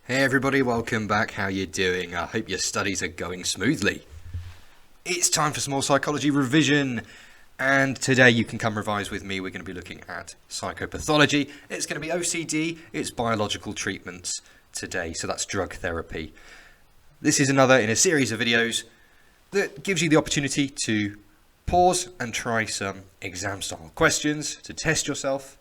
Hey everybody, welcome back. How you doing? I hope your studies are going smoothly. It's time for small psychology revision, and today you can come revise with me. We're going to be looking at psychopathology. It's going to be OCD, it's biological treatments today, so that's drug therapy. This is another in a series of videos that gives you the opportunity to pause and try some exam style questions to test yourself,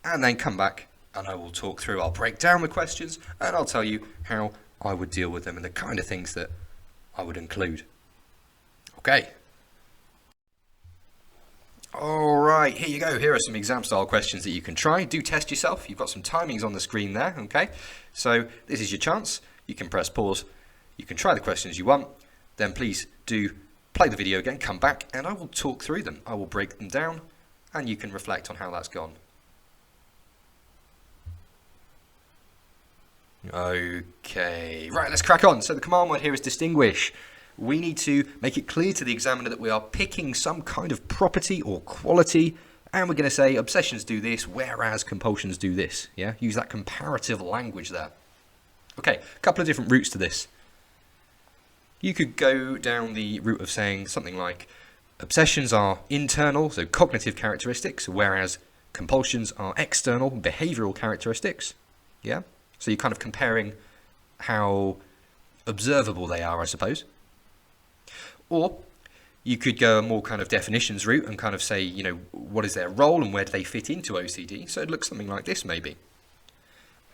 and then come back and I will talk through, I'll break down the questions and I'll tell you how I would deal with them and the kind of things that I would include. Okay. Alright, here you go. Here are some exam style questions that you can try. Do test yourself. You've got some timings on the screen there, okay? So this is your chance. You can press pause. You can try the questions you want. Then please do play the video again, come back, and I will talk through them. I will break them down and you can reflect on how that's gone. Okay, right, let's crack on. So the command word here is distinguish. We need to make it clear to the examiner that we are picking some kind of property or quality, and we're going to say obsessions do this, whereas compulsions do this. Yeah, use that comparative language there. Okay, a couple of different routes to this. You could go down the route of saying something like obsessions are internal, so cognitive characteristics, whereas compulsions are external, behavioral characteristics. Yeah. So you're kind of comparing how observable they are, I suppose. Or you could go a more kind of definitions route and kind of say, you know, what is their role and where do they fit into OCD? So it looks something like this maybe.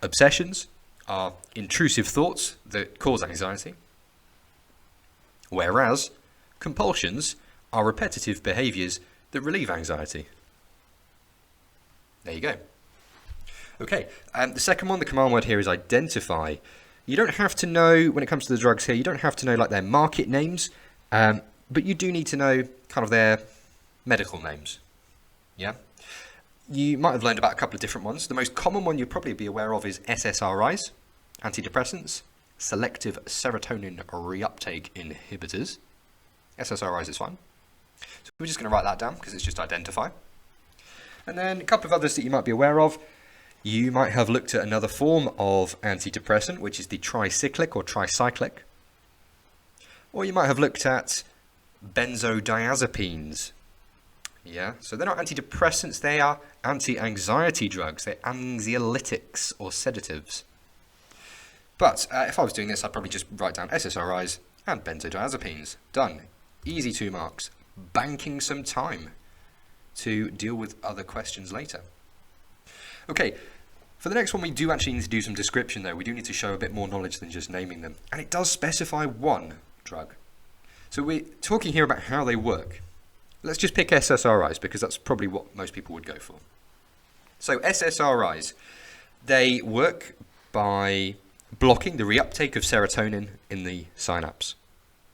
Obsessions are intrusive thoughts that cause anxiety, whereas compulsions are repetitive behaviours that relieve anxiety. There you go. Okay, the second one, the command word here is identify. You don't have to know, when it comes to the drugs here, you don't have to know like their market names, but you do need to know kind of their medical names. Yeah? You might have learned about a couple of different ones. The most common one you'll probably be aware of is SSRIs, antidepressants, selective serotonin reuptake inhibitors. SSRIs is fine. So we're just going to write that down because it's just identify. And then a couple of others that you might be aware of. You might have looked at another form of antidepressant, which is the tricyclic or tricyclic. Or you might have looked at benzodiazepines. Yeah, so they're not antidepressants, they are anti-anxiety drugs. They're anxiolytics or sedatives. But if I was doing this, I'd probably just write down SSRIs and benzodiazepines. Done. Easy 2 marks. Banking some time to deal with other questions later. Okay, for the next one we do actually need to do some description though. We do need to show a bit more knowledge than just naming them. And it does specify one drug. So we're talking here about how they work. Let's just pick SSRIs because that's probably what most people would go for. So SSRIs, they work by blocking the reuptake of serotonin in the synapse.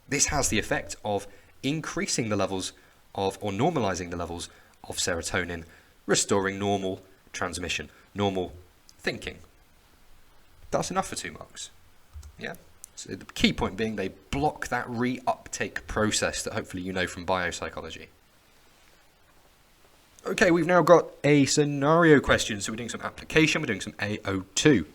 This has the effect of increasing the levels of, or normalizing the levels of serotonin, restoring normal transmission, normal thinking. That's enough for 2 marks. Yeah. So the key point being they block that reuptake process that hopefully you know from biopsychology. Okay, we've now got a scenario question. So we're doing some application, we're doing some AO2.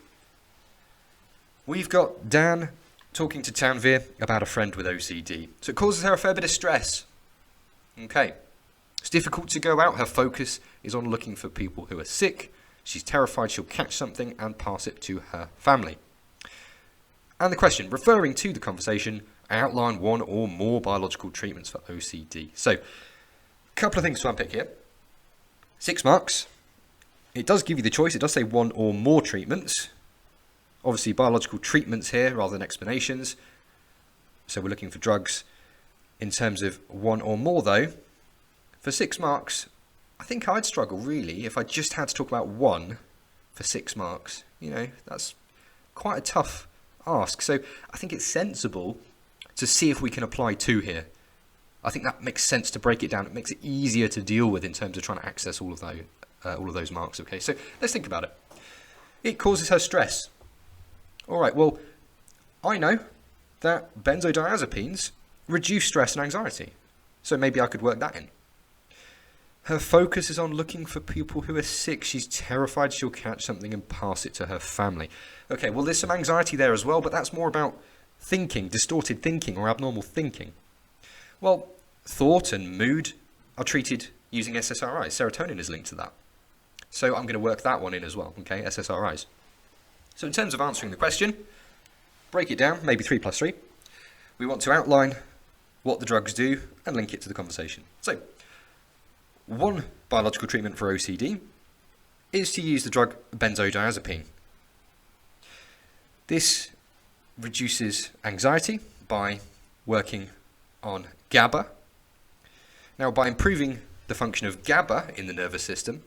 We've got Dan talking to Tanvir about a friend with OCD. So it causes her a fair bit of stress. Okay. It's difficult to go out. Her focus is on looking for people who are sick. She's terrified she'll catch something and pass it to her family. And the question, referring to the conversation, outline one or more biological treatments for OCD. So, a couple of things to unpick here. 6 marks. It does give you the choice. It does say one or more treatments. Obviously, biological treatments here rather than explanations. So we're looking for drugs. In terms of one or more, though, for 6 marks, I think I'd struggle really if I just had to talk about one for 6 marks. You know, that's quite a tough ask. So I think it's sensible to see if we can apply 2 here. I think that makes sense to break it down. It makes it easier to deal with in terms of trying to access all of those marks. Okay, so let's think about it. It causes her stress. All right, well, I know that benzodiazepines reduce stress and anxiety. So maybe I could work that in. Her focus is on looking for people who are sick. She's terrified she'll catch something and pass it to her family. Okay, well, there's some anxiety there as well, but that's more about thinking, distorted thinking or abnormal thinking. Well, thought and mood are treated using SSRIs. Serotonin is linked to that. So I'm going to work that one in as well, okay, SSRIs. So in terms of answering the question, break it down, maybe 3 plus 3. We want to outline what the drugs do and link it to the conversation. So, one biological treatment for OCD is to use the drug benzodiazepine. This reduces anxiety by working on GABA. Now, by improving the function of GABA in the nervous system,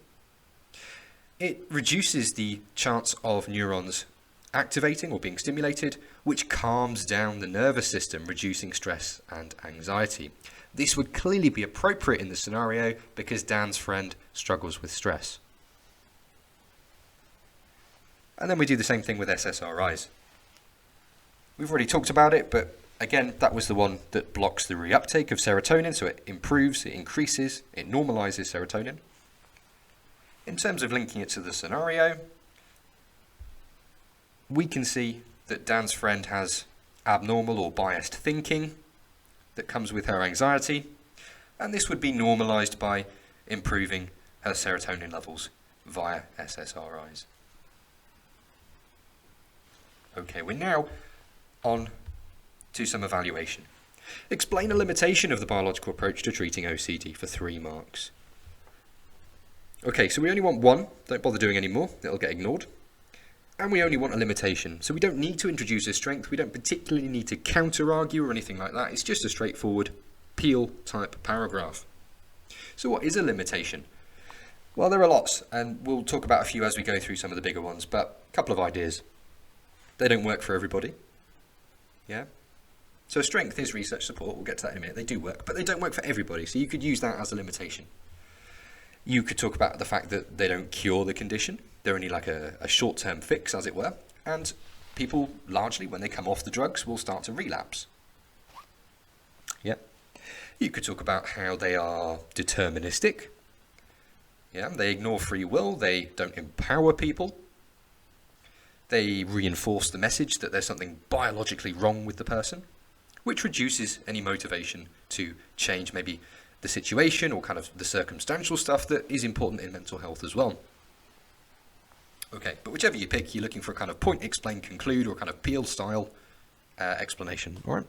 it reduces the chance of neurons activating or being stimulated, which calms down the nervous system, reducing stress and anxiety. This would clearly be appropriate in the scenario because Dan's friend struggles with stress. And then we do the same thing with SSRIs. We've already talked about it, but again, that was the one that blocks the reuptake of serotonin, so it improves, it increases, it normalizes serotonin. In terms of linking it to the scenario, we can see that Dan's friend has abnormal or biased thinking that comes with her anxiety, and this would be normalized by improving her serotonin levels via SSRIs. Okay, we're now on to some evaluation. Explain a limitation of the biological approach to treating OCD for 3 marks. Okay, so we only want 1, don't bother doing any more, it'll get ignored. And we only want a limitation, so we don't need to introduce a strength, we don't particularly need to counter-argue or anything like that, it's just a straightforward Peel-type paragraph. So what is a limitation? Well, there are lots, and we'll talk about a few as we go through some of the bigger ones, but a couple of ideas. They don't work for everybody. Yeah? So strength is research support, we'll get to that in a minute, they do work, but they don't work for everybody, so you could use that as a limitation. You could talk about the fact that they don't cure the condition. They're only like a short-term fix, as it were. And people, largely, when they come off the drugs, will start to relapse. Yeah. You could talk about how they are deterministic. Yeah. They ignore free will. They don't empower people. They reinforce the message that there's something biologically wrong with the person, which reduces any motivation to change maybe the situation or kind of the circumstantial stuff that is important in mental health as well. Okay, but whichever you pick, you're looking for a kind of point, explain, conclude, or kind of Peel style explanation. All right.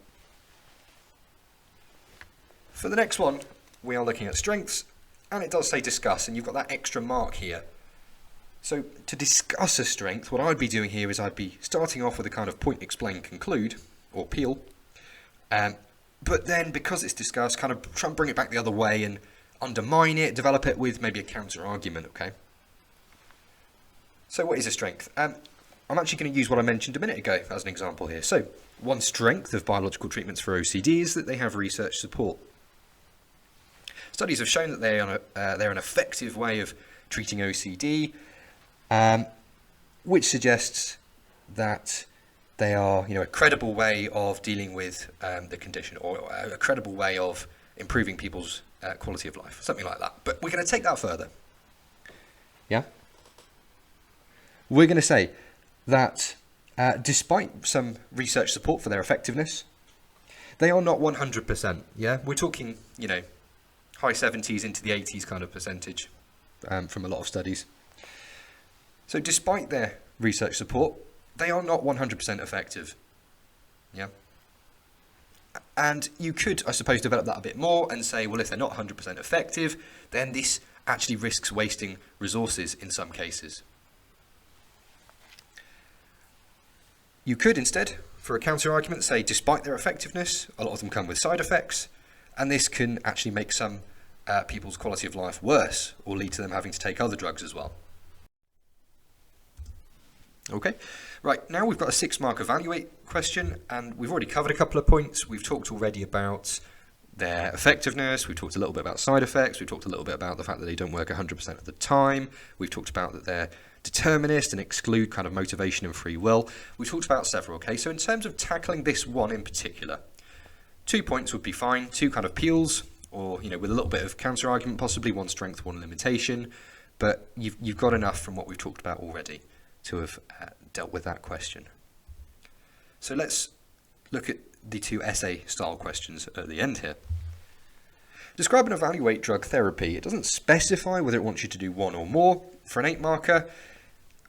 For the next one, we are looking at strengths, and it does say discuss, and you've got that extra mark here. So to discuss a strength, what I'd be doing here is I'd be starting off with a kind of point, explain, conclude, or Peel, but then because it's discussed, kind of try and bring it back the other way and undermine it, develop it with maybe a counter argument, okay? So what is a strength? I'm actually going to use what I mentioned a minute ago as an example here. So one strength of biological treatments for OCD is that they have research support. Studies have shown that they're an effective way of treating OCD, which suggests that they are, a credible way of dealing with the condition, or a credible way of improving people's quality of life, something like that. But we're going to take that further. Yeah? We're going to say that despite some research support for their effectiveness, they are not 100%. Yeah? We're talking, high 70s into the 80s kind of percentage from a lot of studies. So despite their research support, they are not 100% effective. Yeah. And you could, I suppose, develop that a bit more and say, well, if they're not 100% effective, then this actually risks wasting resources in some cases. You could instead, for a counter-argument, say, despite their effectiveness, a lot of them come with side effects, and this can actually make some people's quality of life worse or lead to them having to take other drugs as well. Okay, right, now we've got a 6-mark evaluate question, and we've already covered a couple of points. We've talked already about their effectiveness, we've talked a little bit about side effects, we've talked a little bit about the fact that they don't work 100% of the time, we've talked about that they're determinist and exclude kind of motivation and free will. We've talked about several, okay? So in terms of tackling this one in particular, 2 points would be fine, 2 kind of peels or with a little bit of counter argument, possibly one strength, one limitation, but you've got enough from what we've talked about already to have dealt with that question. So let's look at the two essay style questions at the end here. Describe and evaluate drug therapy. It doesn't specify whether it wants you to do one or more. For an 8 marker,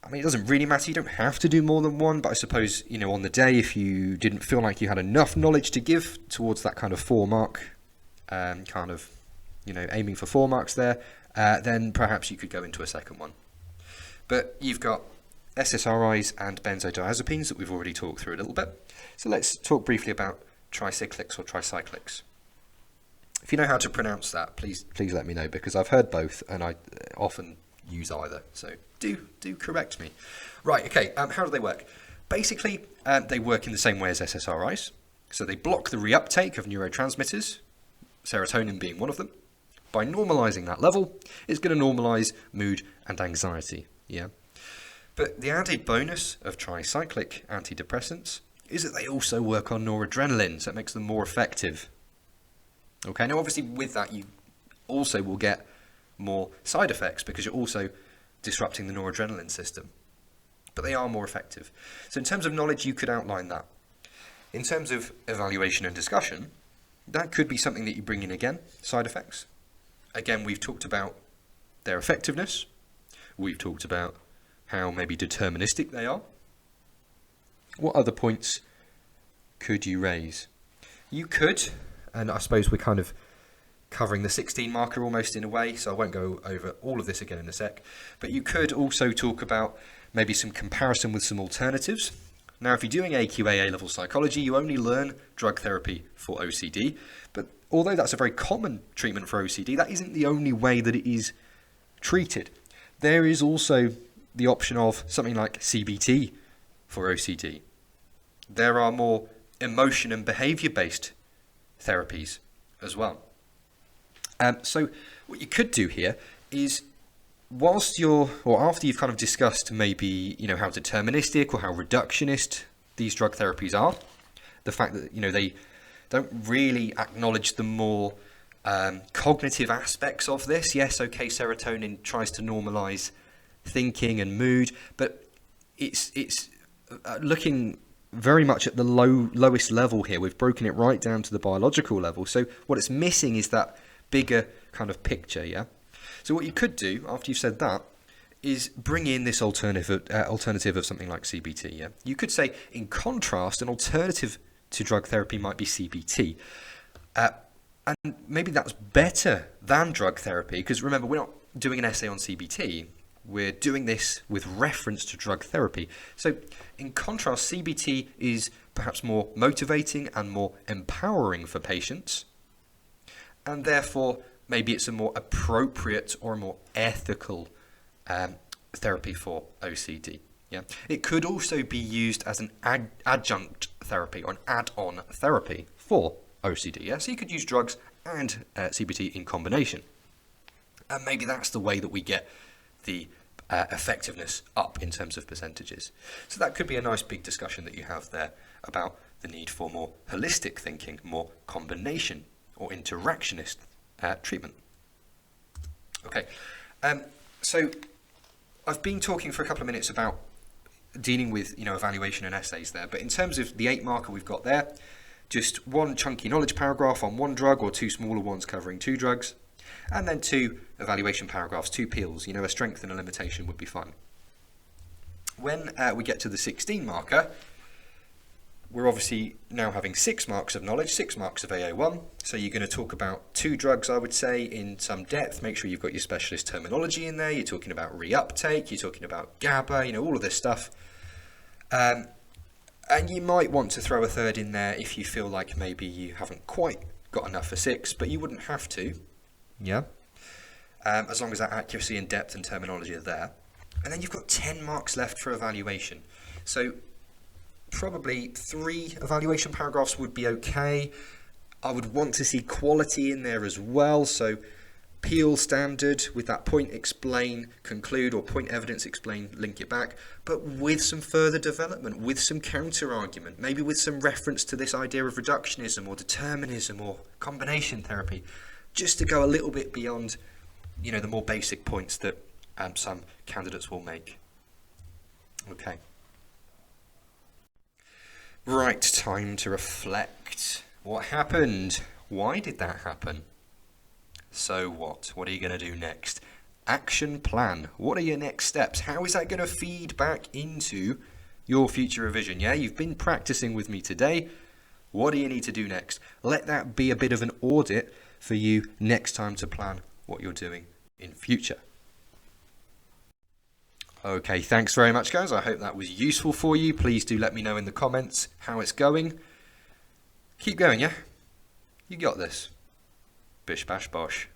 I mean, it doesn't really matter. You don't have to do more than one, but I suppose, on the day, if you didn't feel like you had enough knowledge to give towards that kind of 4 mark, aiming for 4 marks there, then perhaps you could go into a second one. But you've got SSRIs and benzodiazepines that we've already talked through a little bit. So let's talk briefly about tricyclics or tricyclics. If you know how to pronounce that, please let me know, because I've heard both and I often use either. So do correct me. Right, okay, how do they work? Basically, they work in the same way as SSRIs. So they block the reuptake of neurotransmitters, serotonin being one of them. By normalizing that level, it's going to normalize mood and anxiety. Yeah. But the added bonus of tricyclic antidepressants is that they also work on noradrenaline, so it makes them more effective. Okay, now obviously with that you also will get more side effects because you're also disrupting the noradrenaline system. But they are more effective. So in terms of knowledge, you could outline that. In terms of evaluation and discussion, that could be something that you bring in again, side effects. Again, we've talked about their effectiveness. We've talked about how maybe deterministic they are. What other points could you raise? You could, and I suppose we're kind of covering the 16 marker almost in a way, so I won't go over all of this again in a sec, but you could also talk about maybe some comparison with some alternatives. Now, if you're doing AQA A-level psychology, you only learn drug therapy for OCD, but although that's a very common treatment for OCD, that isn't the only way that it is treated. There is also the option of something like CBT for OCD. There are more emotion and behavior-based therapies as well. So what you could do here is, after you've kind of discussed maybe, how deterministic or how reductionist these drug therapies are, the fact that, they don't really acknowledge the more cognitive aspects of this. Yes, okay, serotonin tries to normalize thinking and mood, but it's looking very much at the lowest level here. We've broken it right down to the biological level. So what it's missing is that bigger kind of picture, yeah? So what you could do after you've said that is bring in this alternative of something like CBT, yeah? You could say, in contrast, an alternative to drug therapy might be CBT. And maybe that's better than drug therapy, because remember, we're not doing an essay on CBT. We're doing this with reference to drug therapy. So in contrast, CBT is perhaps more motivating and more empowering for patients. And therefore, maybe it's a more appropriate or a more ethical therapy for OCD. Yeah, it could also be used as an adjunct therapy or an add-on therapy for OCD. Yeah, so you could use drugs and CBT in combination. And maybe that's the way that we get the effectiveness up in terms of percentages. So that could be a nice big discussion that you have there about the need for more holistic thinking, more combination or interactionist treatment. Okay, so I've been talking for a couple of minutes about dealing with evaluation and essays there, but in terms of the 8 marker we've got there, just one chunky knowledge paragraph on one drug or 2 smaller ones covering 2 drugs, and then 2 evaluation paragraphs, 2 peels, a strength and a limitation would be fine. When we get to the 16 marker, we're obviously now having 6 marks of knowledge, 6 marks of AA1. So you're going to talk about 2 drugs, I would say, in some depth. Make sure you've got your specialist terminology in there. You're talking about reuptake, you're talking about GABA, all of this stuff. And you might want to throw a third in there if you feel like maybe you haven't quite got enough for 6, but you wouldn't have to. Yeah. As long as that accuracy and depth and terminology are there. And then you've got 10 marks left for evaluation. So probably 3 evaluation paragraphs would be okay. I would want to see quality in there as well. So peel standard with that point explain, conclude, or point evidence explain, link it back, but with some further development, with some counter argument, maybe with some reference to this idea of reductionism or determinism or combination therapy. just to go a little bit beyond, the more basic points that some candidates will make. Okay. Right, time to reflect. What happened? Why did that happen? So what? What are you going to do next? Action plan. What are your next steps? How is that going to feed back into your future revision? Yeah, you've been practicing with me today. What do you need to do next? Let that be a bit of an audit for you next time to plan what you're doing in future. Okay, thanks very much, guys. I hope that was useful for you. Please do let me know in the comments how it's going. Keep going, yeah? You got this. Bish bash bosh.